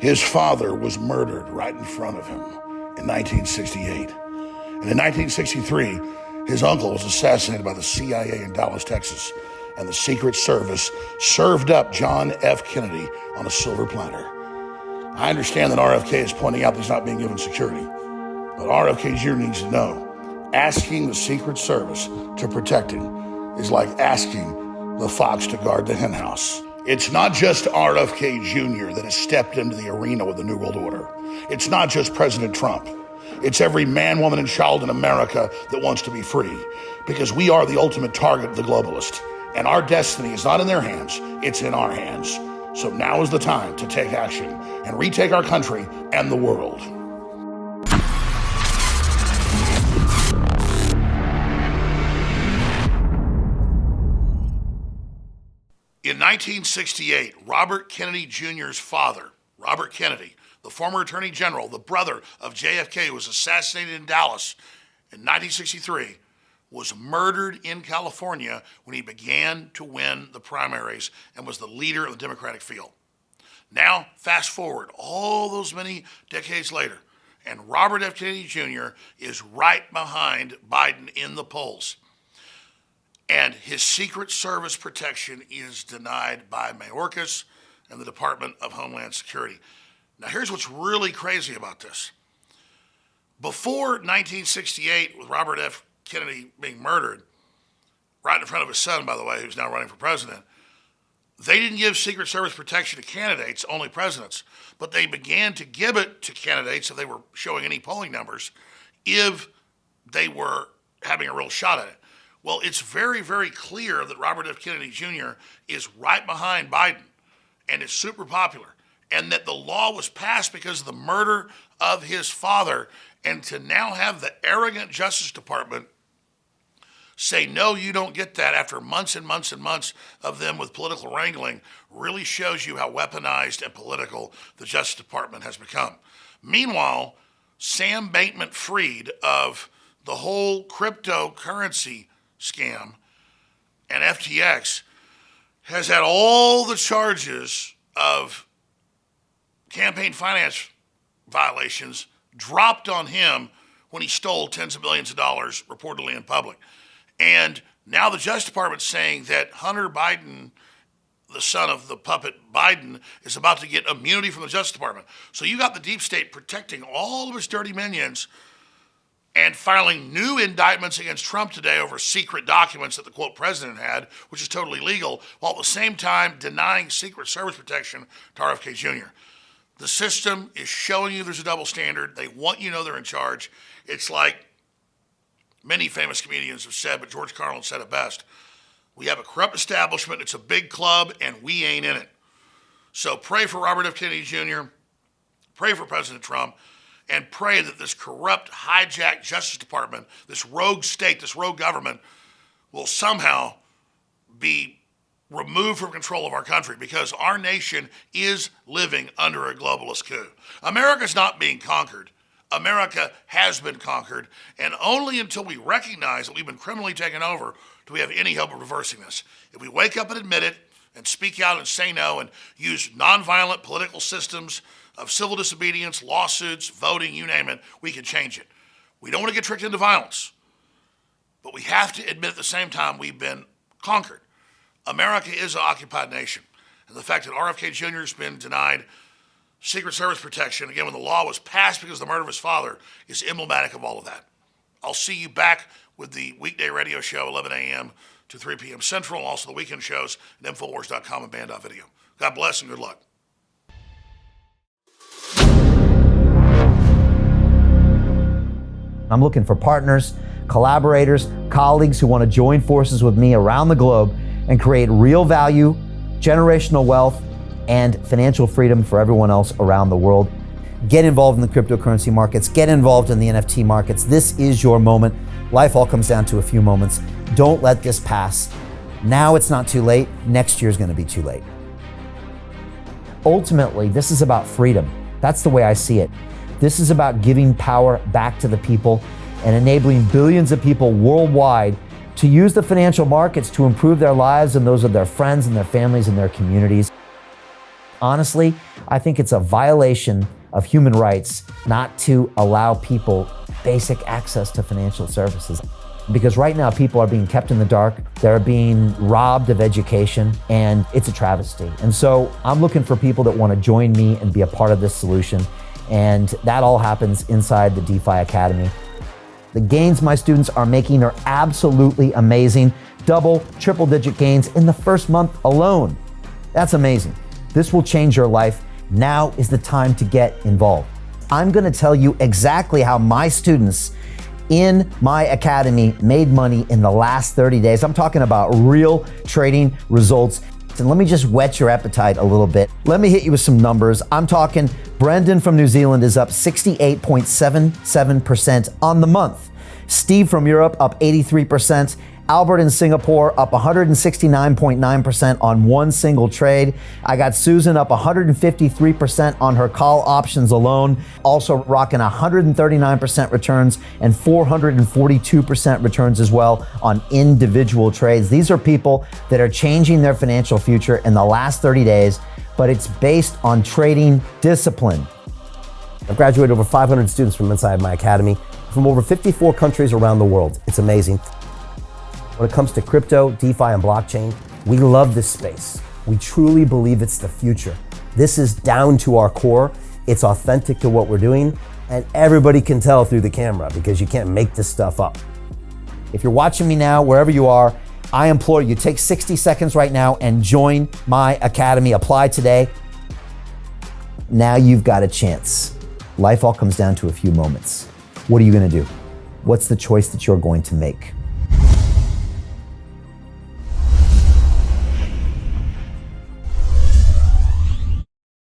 His father was murdered right in front of him in 1968. And in 1963, his uncle was assassinated by the CIA in Dallas, Texas, and the Secret Service served up John F. Kennedy on a silver platter. I understand that RFK is pointing out that he's not being given security, but RFK Jr. needs to know, asking the Secret Service to protect him is like asking the fox to guard the henhouse. It's not just RFK Jr. that has stepped into the arena with the New World Order. It's not just President Trump. It's every man, woman, and child in America that wants to be free, because we are the ultimate target of the globalist, and our destiny is not in their hands, it's in our hands. So now is the time to take action and retake our country and the world. In 1968, Robert Kennedy Jr.'s father, Robert Kennedy, the former Attorney General, the brother of JFK, who was assassinated in Dallas in 1963, was murdered in California when he began to win the primaries and was the leader of the Democratic field. Now, fast forward all those many decades later, and Robert F. Kennedy Jr. is right behind Biden in the polls. And his Secret Service protection is denied by Mayorkas and the Department of Homeland Security. Now, here's what's really crazy about this. Before 1968, with Robert F. Kennedy being murdered, right in front of his son, by the way, who's now running for president, they didn't give Secret Service protection to candidates, only presidents. But they began to give it to candidates if they were showing any polling numbers, if they were having a real shot at it. Well, it's very, very clear that Robert F. Kennedy Jr. is right behind Biden and is super popular, and that the law was passed because of the murder of his father. And to now have the arrogant Justice Department say, no, you don't get that after months and months and months of them with political wrangling really shows you how weaponized and political the Justice Department has become. Meanwhile, Sam Bankman-Fried of the whole cryptocurrency scam and FTX has had all the charges of campaign finance violations dropped on him when he stole tens of millions of dollars reportedly in public. And now the Justice Department's saying that Hunter Biden, the son of the puppet Biden, is about to get immunity from the Justice Department. So you got the deep state protecting all of his dirty minions and filing new indictments against Trump today over secret documents that the quote president had, which is totally legal, while at the same time denying Secret Service protection to RFK Jr. The system is showing you there's a double standard. They want you to know they're in charge. It's like many famous comedians have said, but George Carlin said it best. We have a corrupt establishment, it's a big club, and we ain't in it. So pray for Robert F. Kennedy Jr., pray for President Trump, and pray that this corrupt, hijacked Justice Department, this rogue state, this rogue government, will somehow be removed from control of our country, because our nation is living under a globalist coup. America's not being conquered. America has been conquered, and only until we recognize that we've been criminally taken over do we have any hope of reversing this. If we wake up and admit it and speak out and say no and use nonviolent political systems of civil disobedience, lawsuits, voting, you name it, we can change it. We don't want to get tricked into violence, but we have to admit at the same time we've been conquered. America is an occupied nation, and the fact that RFK Jr. has been denied Secret Service protection, again, when the law was passed because of the murder of his father, is emblematic of all of that. I'll see you back with the weekday radio show, 11 a.m. to 3 p.m. Central, and also the weekend shows at Infowars.com and Band.video. God bless and good luck. I'm looking for partners, collaborators, colleagues who want to join forces with me around the globe and create real value, generational wealth, and financial freedom for everyone else around the world. Get involved in the cryptocurrency markets, get involved in the NFT markets. This is your moment. Life all comes down to a few moments. Don't let this pass. Now it's not too late. Next year's going to be too late. Ultimately, this is about freedom. That's the way I see it. This is about giving power back to the people and enabling billions of people worldwide to use the financial markets to improve their lives and those of their friends and their families and their communities. Honestly, I think it's a violation of human rights not to allow people basic access to financial services. Because right now people are being kept in the dark, they're being robbed of education, and it's a travesty. And so I'm looking for people that want to join me and be a part of this solution. And that all happens inside the DeFi Academy. The gains my students are making are absolutely amazing. Double, triple digit gains in the first month alone. That's amazing. This will change your life. Now is the time to get involved. I'm gonna tell you exactly how my students in my academy made money in the last 30 days. I'm talking about real trading results. And let me just whet your appetite a little bit. Let me hit you with some numbers. I'm talking Brendan from New Zealand is up 68.77% on the month. Steve from Europe up 83%. Albert in Singapore up 169.9% on one single trade. I got Susan up 153% on her call options alone, also rocking 139% returns and 442% returns as well on individual trades. These are people that are changing their financial future in the last 30 days, but it's based on trading discipline. I've graduated over 500 students from inside my academy from over 54 countries around the world. It's amazing. When it comes to crypto, DeFi, and blockchain, we love this space. We truly believe it's the future. This is down to our core. It's authentic to what we're doing, and everybody can tell through the camera because you can't make this stuff up. If you're watching me now, wherever you are, I implore you, take 60 seconds right now and join my academy. Apply today. Now you've got a chance. Life all comes down to a few moments. What are you gonna do? What's the choice that you're going to make?